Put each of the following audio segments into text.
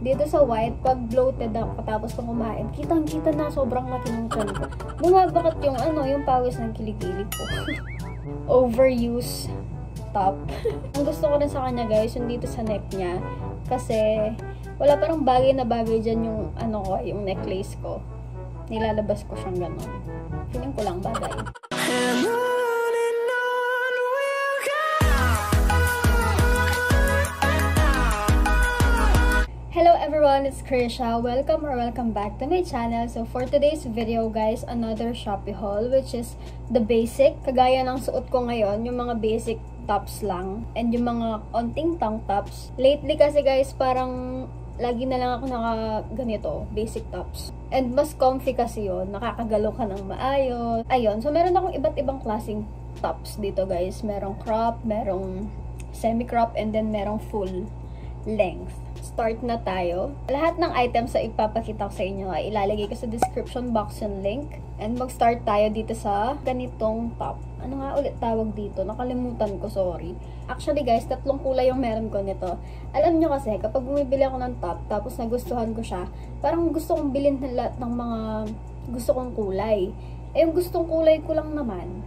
Dito sa white, pag bloated ako tapos kung kumain, kitang-kita na sobrang laki ng tiyan ko. Bumabakat yung yung pawis ng kilikili ko. Overuse top. Ang gusto ko rin sa kanya guys, yung dito sa neck niya. Kasi, wala parang bagay na bagay dyan yung yung necklace ko. Nilalabas ko siyang ganon. Feeling ko lang bagay. Hello everyone, it's Krisha. Welcome back to my channel. So for today's video guys, another Shopee haul which is the basic. Kagaya ng suot ko ngayon, yung mga basic tops lang and yung mga onting tank tops. Lately kasi guys, parang lagi na lang ako ganito, basic tops. And mas comfy kasi yun, nakakagalo ka ng maayos. Ayun, so meron akong iba't ibang klaseng tops dito guys. Merong crop, merong semi-crop, and then merong full length. Start na tayo. Lahat ng items na ipapakita ko sa inyo ay ilalagay ko sa description box yung link. And mag-start tayo dito sa ganitong top. Ano nga ulit tawag dito? Nakalimutan ko, sorry. Actually guys, 3 kulay yung meron ko nito. Alam nyo kasi, kapag bumibili ako ng top, tapos nagustuhan ko siya, parang gusto kong bilhin na lahat ng mga gusto kong kulay. Eh, yung gustong kulay ko lang naman,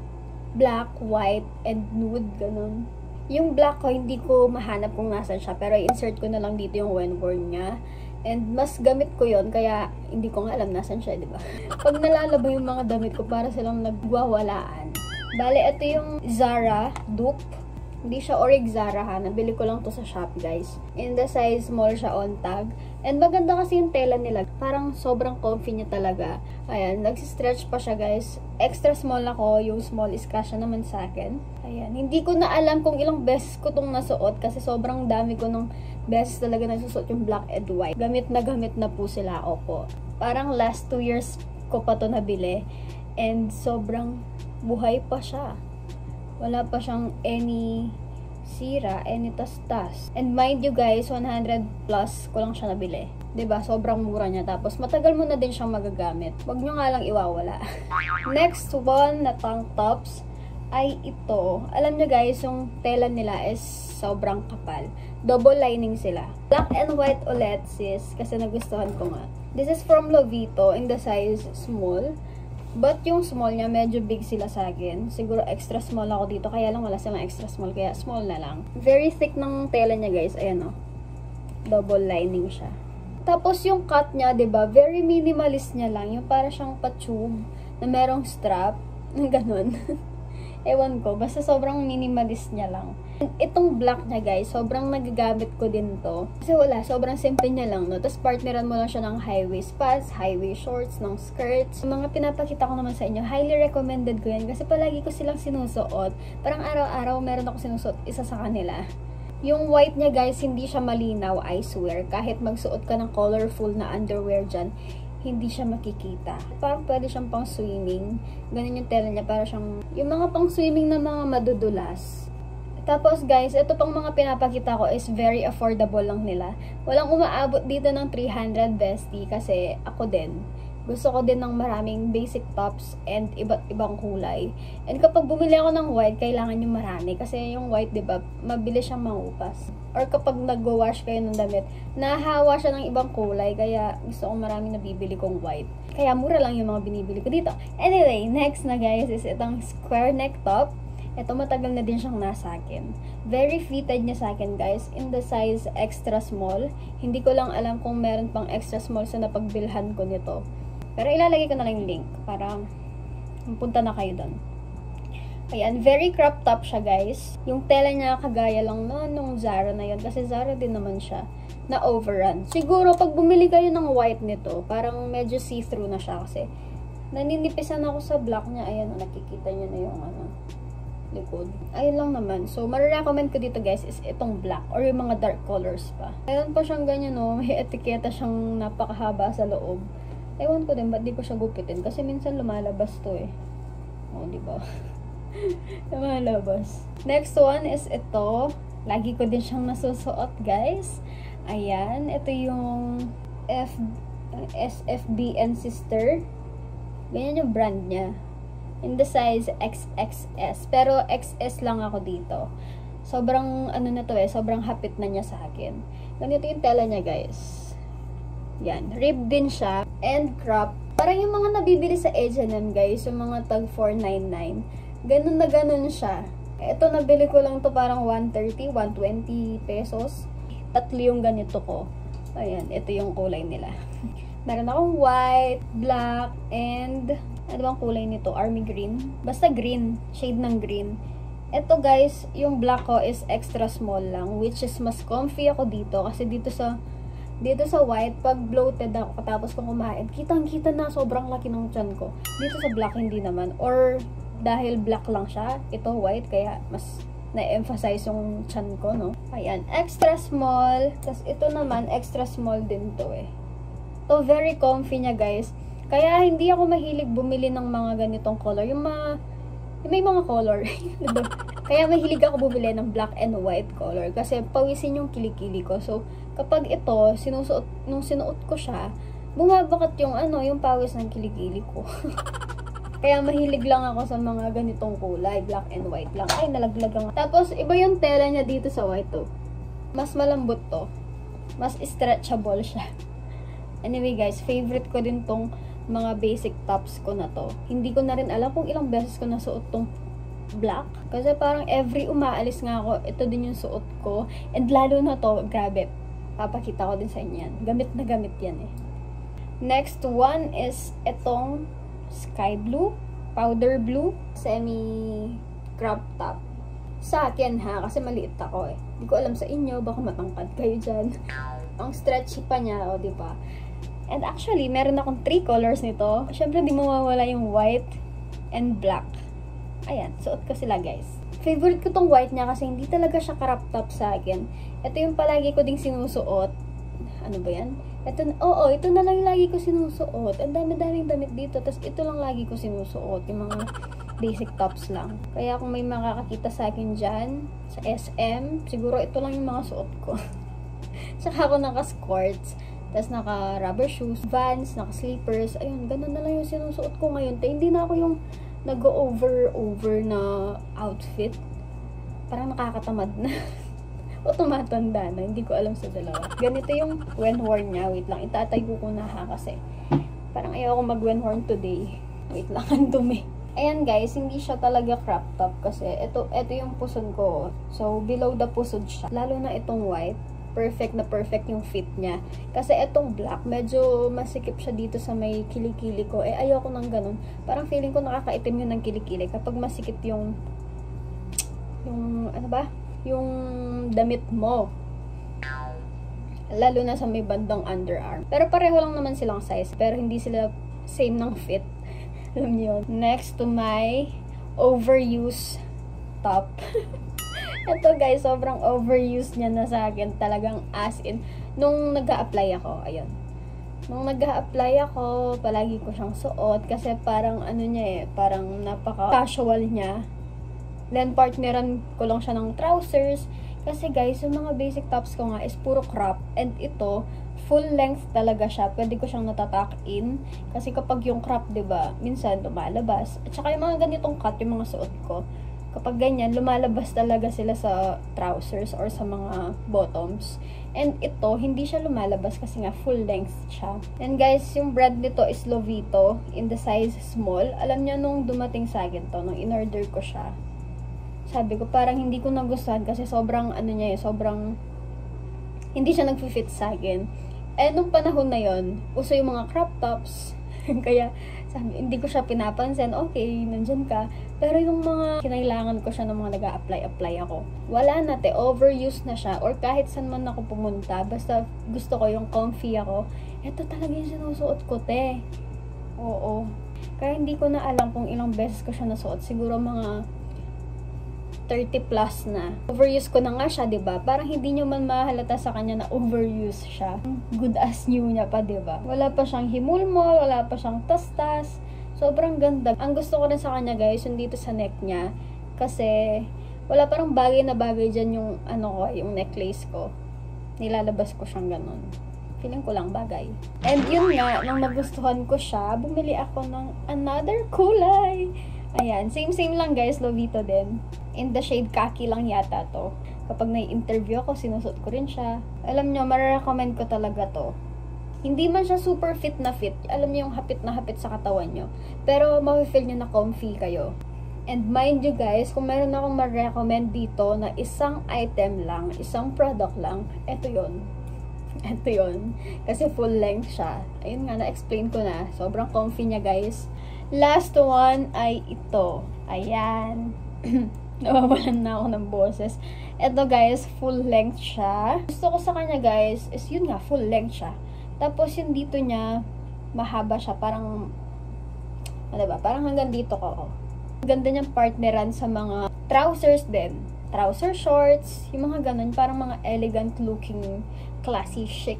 black, white, and nude, ganun. Yung black ko, hindi ko mahanap kung nasan siya. Pero i-insert ko na lang dito yung when worn niya. And mas gamit ko yon kaya hindi ko nga alam nasan siya, diba? Pag nalalaba yung mga damit ko, para silang nagwawalaan. Bale, ito yung Zara dupe. Hindi siya orig Zara ha. Nabili ko lang to sa Shopee guys. In the size small siya on tag. And maganda kasi yung tela nila. Parang sobrang comfy niya talaga. Ayan, nagsistretch pa siya guys. Extra small ako. Yung small is kasya naman sa akin. Ayan, hindi ko na alam kung ilang beses ko tong nasuot. Kasi sobrang dami ko ng beses talaga nasusuot yung black and white. Gamit na po sila. Opo. Parang last 2 years ko pa to nabili. And sobrang buhay pa siya. Wala pa siyang any sira, any tas-tas. And mind you guys, 100 plus ko lang siya nabili. 'Di ba? Sobrang mura niya. Tapos matagal mo na din siyang magagamit. Huwag nyo nga lang iwawala. Next one na tank tops ay ito. Alam nyo guys, yung tela nila is sobrang kapal. Double lining sila. Black and white ulit sis, kasi nagustuhan ko nga. This is from Lovito in the size small. But yung small niya, medyo big sila sa akin. Siguro extra small ako dito. Kaya lang wala silang extra small. Kaya small na lang. Very thick ng tela niya guys. Ayan o. Double lining siya. Tapos yung cut niya, diba? Very minimalist niya lang. Yung para siyang pa-tube na merong strap. Ganon. Ewan ko. Basta sobrang minimalist niya lang. Itong black niya guys, sobrang nagagamit ko din to. Kasi wala, sobrang simple niya lang, no? Tapos partneran mo lang siya ng high-waist pants, high-waist shorts, ng skirts. Yung mga pinapakita ko naman sa inyo, highly recommended ko yan. Kasi palagi ko silang sinusuot. Parang araw-araw meron ako sinusuot isa sa kanila. Yung white niya guys, hindi siya malinaw, I swear. Kahit magsuot ka ng colorful na underwear dyan, hindi siya makikita. Parang pwede siyang pang swimming. Ganun yung tela niya, para siyang yung mga pang swimming na mga madudulas. Tapos guys, ito pang mga pinapakita ko is very affordable lang nila. Walang umaabot dito ng 300 bestie kasi ako din. Gusto ko din ng maraming basic tops and iba't ibang kulay. And kapag bumili ako ng white, kailangan yung marami. Kasi yung white, diba, mabilis siyang mangupas. Or kapag nag-wash kayo ng damit, nahahawa siya ng ibang kulay. Kaya gusto ko maraming nabibili kong white. Kaya mura lang yung mga binibili ko dito. Anyway, next na guys is itong square neck top. Ito matagal na din siyang nasa akin. Very fitted niya sa akin guys. In the size extra small. Hindi ko lang alam kung meron pang extra small sa napagbilhan ko nito. Pero ilalagay ko na lang yung link para punta na kayo doon. Ayan, very crop top siya guys. Yung tela niya kagaya lang nung Zara na yun. Kasi Zara din naman siya na overrun. Siguro pag bumili kayo ng white nito, parang medyo see-through na siya kasi naninipisan ako sa black niya. Ayan, nakikita niyo na yung likod. Ayun lang naman. So, marirecommend ko dito guys is itong black or yung mga dark colors pa. Ayun pa siyang ganyan no. May etiketa siyang napakahaba sa loob. Ewan ko din, ba't di ko siya gupitin? Kasi minsan lumalabas to eh. O, diba? Lumalabas. Next one is ito. Lagi ko din siyang nasusuot guys. Ayan. Ito yung SFB and Sister. Ganyan yung brand niya. In the size XXS. Pero XS lang ako dito. Sobrang, ano na to eh, sobrang hapit na niya sa akin. Ganito yung tela niya guys. Yan. Rib din siya. And crop. Parang yung mga nabibili sa H&M guys, yung mga tag 499. Ganun na ganun siya. Ito, nabili ko lang to parang 130, 120 pesos. Tatlo yung ganito ko. Ayan, ito yung kulay nila. Meron akong white, black, and ano bang kulay nito? Army green. Basta green. Shade ng green. Ito guys, yung black ko is extra small lang, which is mas comfy ako dito kasi dito sa white, pag bloated ako tapos kung kumain, kitang-kita na sobrang laki ng tiyan ko. Dito sa black hindi naman, or dahil black lang siya, ito white, kaya mas na-emphasize yung tiyan ko, no? Ayan, extra small. Tapos ito naman, extra small din to eh. To very comfy niya guys. Kaya hindi ako mahilig bumili ng mga ganitong color. Yung may mga color. Kaya mahilig ako bumili ng black and white color. Kasi pawisin yung kilikili ko. So, kapag ito, nung sinuot ko siya, bumabakat yung yung pawis ng kilikili ko. Kaya mahilig lang ako sa mga ganitong kulay. Black and white lang. Ay, nalaglag lang. Tapos, iba yung tela niya dito sa white to. Mas malambot to. Mas stretchable siya. Anyway guys, favorite ko din tong mga basic tops ko na to. Hindi ko na rin alam kung ilang beses ko nasuot tong black. Kasi parang every umaalis nga ako, ito din yung suot ko. And lalo na to, grabe. Papakita ko din sa inyo yan. Gamit na gamit yan eh. Next one is itong sky blue, powder blue, semi crop top. Sa akin ha, kasi maliit ako eh. Hindi ko alam sa inyo, baka matangkad kayo dyan. Ang stretchy pa niya, o diba? And actually, meron akong 3 colors nito. Syempre, di mawawala yung white and black. Ayan, suot ko sila guys. Favorite ko tong white niya kasi hindi talaga siya crop top sa akin. Ito yung palagi ko ding sinusuot. Ano ba yan? Ito na lang yung lagi ko sinusuot. Ang dami-daming damit dito. Tapos ito lang lagi ko sinusuot. Yung mga basic tops lang. Kaya kung may makakakita sa akin dyan, sa SM, siguro ito lang yung mga suot ko. Tsaka ako naka-skirts. Tapos naka-rubber shoes, Vans, naka-slippers. Ayun, ganun na lang yung sinusuot ko ngayon. Hindi na ako yung nag-over na outfit. Parang nakakatamad na. O tumatanda na. Hindi ko alam sa dalawa. Ganito yung when worn niya. Wait lang, itatayo ko na ha kasi. Parang ayaw ko mag-when worn today. Wait lang, ang dumi. Ayan guys, hindi siya talaga crop top kasi ito yung puson ko. So, below the pusod siya. Lalo na itong white. Perfect na perfect yung fit niya. Kasi etong black, medyo masikip siya dito sa may kilikili ko. Eh, ayoko nang ganun. Parang feeling ko nakakaitim yun ng kilikili. Kapag masikip yung ano ba? Yung damit mo. Lalo na sa may bandang underarm. Pero pareho lang naman silang size. Pero hindi sila same ng fit. Alam niyo yun. Next to my overuse top. Ito guys, sobrang overused niya na sa akin. Talagang as in. Nung nag-a-apply ako, ayun. Nung nag-a-apply ako, palagi ko siyang suot. Kasi parang ano niya eh, parang napaka-casual niya. Then partneran ko lang siya ng trousers. Kasi guys, yung mga basic tops ko nga is puro crop. And ito, full length talaga siya. Pwede ko siyang natatuck in. Kasi kapag yung crop, diba, minsan lumalabas. At saka yung mga ganitong cut, yung mga suot ko, kapag ganyan, lumalabas talaga sila sa trousers or sa mga bottoms. And ito, hindi siya lumalabas kasi nga full length siya. And guys, yung brand nito is Lovito in the size small. Alam niyo nung dumating sa akin to, nung in-order ko siya, sabi ko parang hindi ko nagustuhan kasi sobrang ano niya sobrang hindi siya nag-fit sa akin. And nung panahon na yon, uso yung mga crop tops. Kaya sabi, hindi ko siya pinapansin. Okay, nandyan ka. Pero yung mga kinailangan ko siya ng mga nag-a-apply ako. Wala na te, overused na siya. Or kahit saan man ako pumunta, basta gusto ko yung comfy ako, ito talaga yung sinusuot ko te. Oo. Kaya hindi ko na alam kung ilang beses ko siya nasuot. Siguro mga 30 plus na. Overuse ko na nga siya, diba? Parang hindi nyo man mahalata sa kanya na overuse siya. Good as new niya pa, diba? Wala pa siyang himulmol, wala pa siyang tastas. Sobrang ganda. Ang gusto ko rin sa kanya, guys, yung dito sa neck niya. Kasi, wala parang bagay na bagay dyan yung, yung necklace ko. Nilalabas ko siyang ganun. Feeling ko lang bagay. And yun nga, nung nagustuhan ko siya, bumili ako ng another kulay. Ayan, same lang guys, Lovito din. In the shade khaki lang yata to. Kapag may interview ako, sinusot ko rin siya. Alam nyo, marirecommend ko talaga to. Hindi man siya super fit na fit. Alam niyo yung hapit na hapit sa katawan nyo. Pero ma-feel nyo na comfy kayo. And mind you guys, kung meron akong ma-recommend dito na isang item lang, isang product lang, eto yun. Ito yun. Kasi full length siya. Ayun nga, na-explain ko na. Sobrang comfy niya, guys. Last one ay ito. Ayan. Nawawalan na ako ng boses. Ito, guys, full length siya. Gusto ko sa kanya, guys, is yun nga, full length siya. Tapos, yung dito niya, mahaba siya. Parang, ano ba? Parang hanggang dito ko. Ganda niyang partneran sa mga trousers din. Trouser shorts, yung mga ganun, parang mga elegant looking, classy, chic.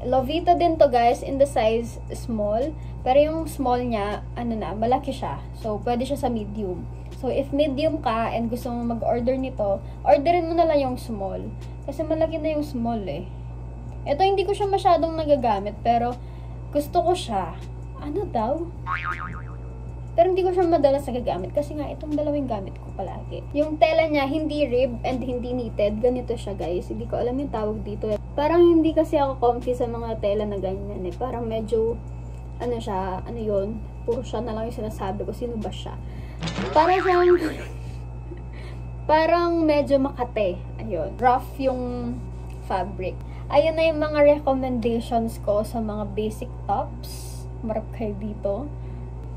Lovita din to guys, in the size small. Pero yung small niya, ano na, malaki siya. So, pwede siya sa medium. So, if medium ka and gusto mong mag-order nito, orderin mo na lang yung small. Kasi malaki na yung small eh. Ito, hindi ko siya masyadong nagagamit, pero gusto ko siya. Ano daw? Pero hindi ko siya madalas nagagamit kasi nga itong dalawang gamit ko palagi. Yung tela niya, hindi rib and hindi knitted. Ganito siya guys. Hindi ko alam yung tawag dito. Parang hindi kasi ako comfy sa mga tela na ganyan eh. Parang medyo, ano siya, ano yun. Puro siya na lang yung sinasabi ko. Sino ba siya? Parang siyang, parang medyo makate. Ayun. Rough yung fabric. Ayun na yung mga recommendations ko sa mga basic tops. Marap kayo dito.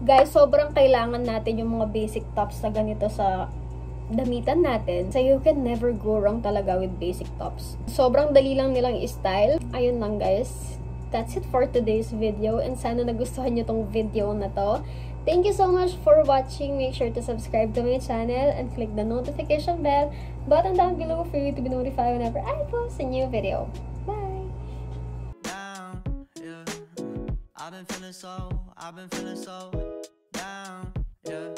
Guys, sobrang kailangan natin yung mga basic tops na ganito sa damitan natin. So, you can never go wrong talaga with basic tops. Sobrang dali lang nilang i-style. Ayun lang guys. That's it for today's video. And sana nagustuhan nyo tong video na to. Thank you so much for watching. Make sure to subscribe to my channel and click the notification bell button down below for you to be notified whenever I post a new video. Bye! I've been feeling so down, yeah.